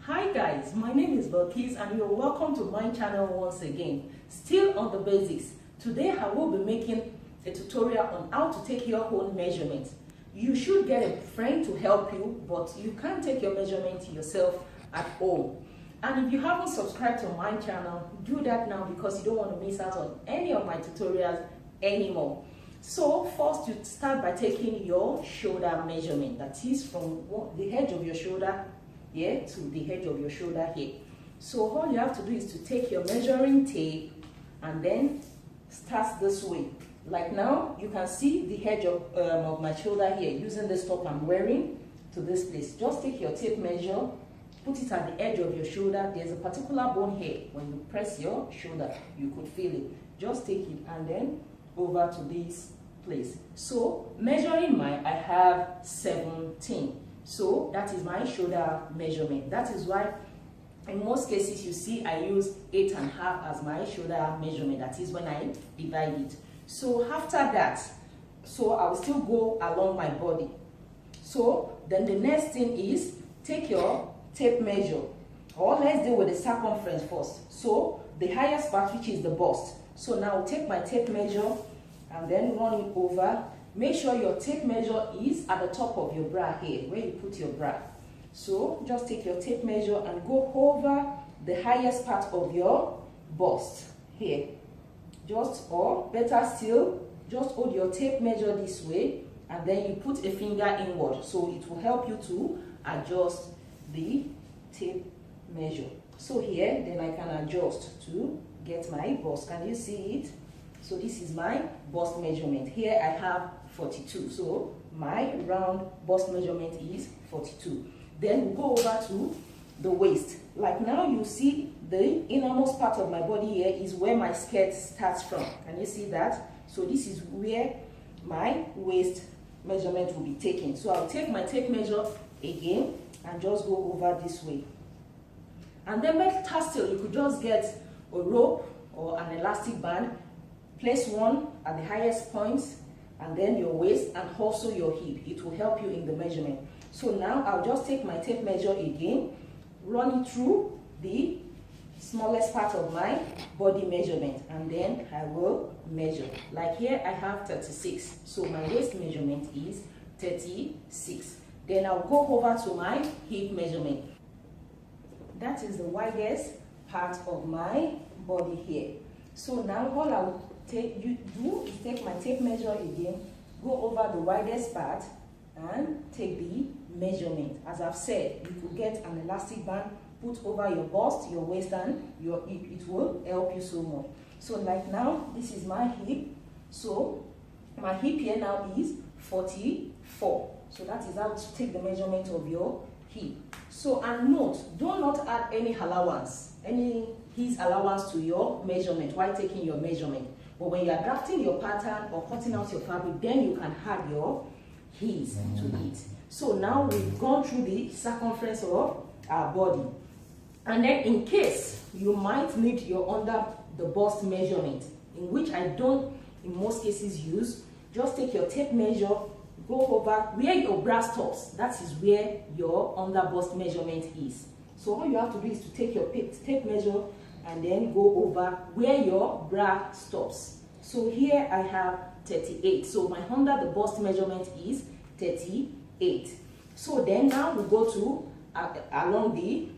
Hi guys, my name is Bilikis and you're welcome to my channel once again. Still on the basics. Today I will be making a tutorial on how to take your own measurement. You should get a friend to help you, but you can't take your measurement yourself at home. And if you haven't subscribed to my channel, do that now because you don't want to miss out on any of my tutorials anymore. So first you start by taking your shoulder measurement, that is from the edge of your shoulder here to the edge of your shoulder here. So all you have to do is to take your measuring tape and then start this way. Like now you can see the edge of my shoulder here using this top I'm wearing to this place. Just take your tape measure, put it at the edge of your shoulder. There's a particular bone here. When you press your shoulder, you could feel it. Just take it and then over to this place. So measuring mine, I have 17. So that is my shoulder measurement. That is why in most cases you see I use 8.5 as my shoulder measurement. That is when I divide it. So after that, so I will still go along my body. So then the next thing is take your tape measure, or let's deal with the circumference first. So the highest part, which is the bust. So now I'll take my tape measure and then run it over. Make sure your tape measure is at the top of your bra here, where you put your bra. So just take your tape measure and go over the highest part of your bust here. Just, or better still, just hold your tape measure this way and then you put a finger inward. So it will help you to adjust the tape measure. So here, then I can adjust to get my bust. Can you see it? So this is my bust measurement. Here I have 42. So my round bust measurement is 42. Then we go over to the waist. Like now you see the innermost part of my body here is where my skirt starts from. Can you see that? So this is where my waist measurement will be taken. So I'll take my tape measure again and just go over this way. And then better still, you could just get a rope or an elastic band. Place one at the highest points and then your waist and also your hip. It will help you in the measurement. So now I'll just take my tape measure again, run it through the smallest part of my body measurement, and then I will measure. Like here I have 36. So my waist measurement is 36. Then I'll go over to my hip measurement. That is the widest part of my body here. So now all I will do is take my tape measure again, go over the widest part and take the measurement. As I've said, you could get an elastic band, put over your bust, your waist and your hip. It will help you so much. So like now, this is my hip. So my hip here now is 44. So that is how to take the measurement of your hip. So, and note, do not add any allowance, his allowance to your measurement while taking your measurement. But when you are drafting your pattern or cutting out your fabric, then you can add your his to it. So now we've gone through the circumference of our body. And then in case you might need your under the bust measurement, in which I don't in most cases use, just take your tape measure, go over where your bra stops. That is where your under bust measurement is. So all you have to do is to take your tape measure and then go over where your bra stops. So here I have 38. So my under the bust measurement is 38. So then now we go to along the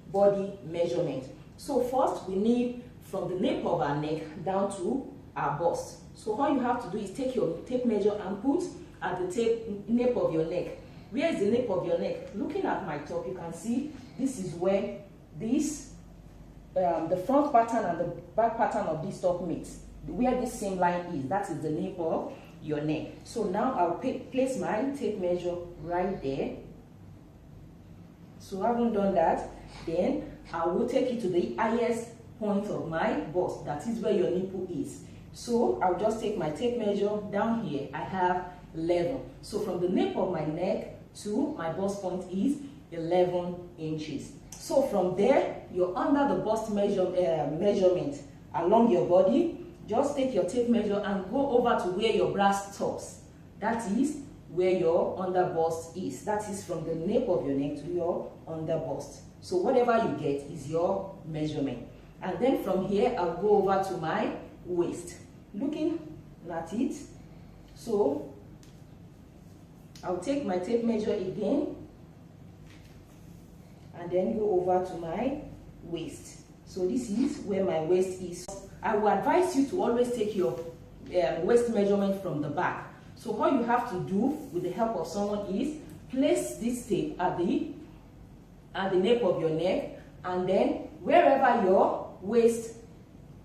body measurement. So first we need from the nape of our neck down to our bust. So all you have to do is take your tape measure and put at the nape of your neck. Where is the nape of your neck? Looking at my top, you can see this is where this the front pattern and the back pattern of this top meets. Where this same line is, that is the nape of your neck. So now I'll place my tape measure right there. So having done that, then I will take it to the highest point of my bust. That is where your nipple is. So I'll just take my tape measure down here. I have 11. So from the nape of my neck to my bust point is 11 inches. So from there, you're under the bust measurement along your body. Just take your tape measure and go over to where your bra stops. That is where your under bust is. That is from the nape of your neck to your under bust. So whatever you get is your measurement. And then from here, I'll go over to my waist. Looking at it, so I'll take my tape measure again and then go over to my waist. So this is where my waist is. I will advise you to always take your waist measurement from the back. So all you have to do with the help of someone is place this tape at the nape of your neck, and then wherever your waist,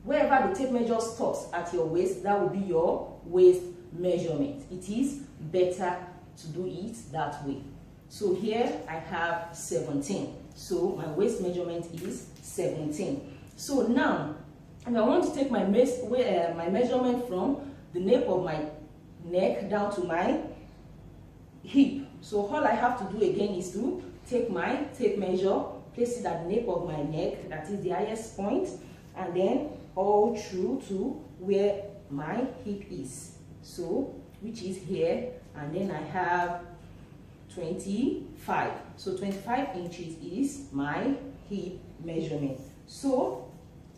wherever the tape measure stops at your waist, that will be your waist measurement. It is better to do it that way. So here I have 17. So my waist measurement is 17. So now, if I want to take my measurement from the nape of my neck down to my hip, so all I have to do again is to take my tape measure, place it at the nape of my neck, that is the highest point, and then all through to where my hip is, so which is here, and then I have 25. So 25 inches is my hip measurement. So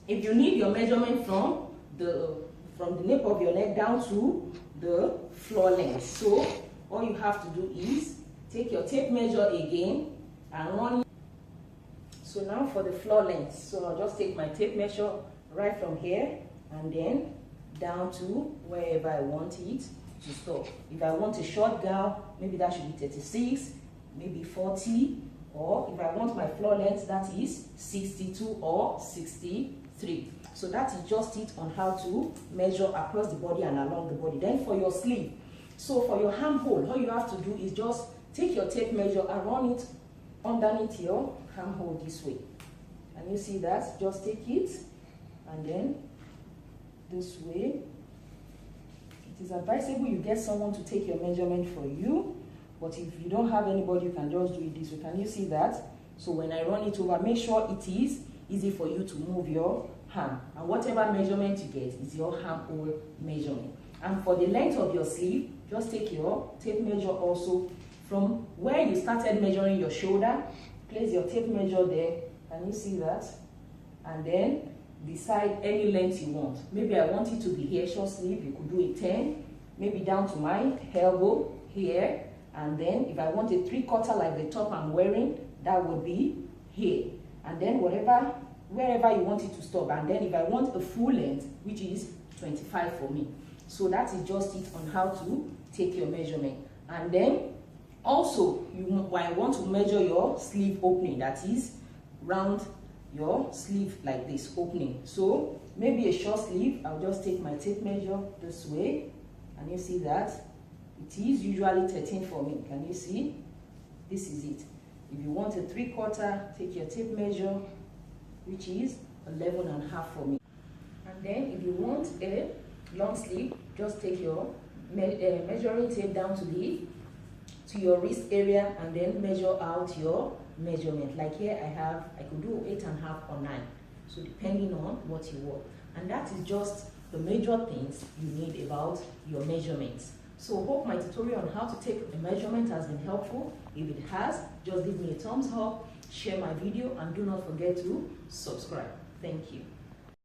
if you need your measurement from the nape of your neck down to the floor length, so all you have to do is take your tape measure again and run it. So now for the floor length, so I'll just take my tape measure right from here and then down to wherever I want it to stop. If I want a short gown, maybe that should be 36, maybe 40, or if I want my floor length, that is 62 or 63. So that is just it on how to measure across the body and along the body. Then for your sleeve, so for your armhole, all you have to do is just take your tape measure and run it underneath your armhole this way. Can you see that? Just take it and then this way. It is advisable you get someone to take your measurement for you, but if you don't have anybody, you can just do it this way. Can you see that? So when I run it over, make sure it is easy for you to move your hand, and whatever measurement you get is your armhole measurement. And for the length of your sleeve, just take your tape measure also from where you started measuring your shoulder. Place your tape measure there. Can you see that? And then decide any length you want. Maybe I want it to be here, short sleeve, you could do a 10, maybe down to my elbow here, and then if I want a 3/4 like the top I'm wearing, that would be here, and then wherever you want it to stop. And then if I want a full length, which is 25 for me. So that is just it on how to take your measurement. And then also I want to measure your sleeve opening, that is round your sleeve like this opening. So maybe a short sleeve, I'll just take my tape measure this way, and you see that it is usually 13 for me. Can you see? This is it. If you want a 3/4, take your tape measure, which is 11.5 for me. And then if you want a long sleeve, just take your measuring tape down to your wrist area and then measure out your measurement. Like here I could do 8.5 or 9, so depending on what you want. And that is just the major things you need about your measurements. So hope my tutorial on how to take a measurement has been helpful. If it has, just give me a thumbs up, share my video, and do not forget to subscribe. Thank you.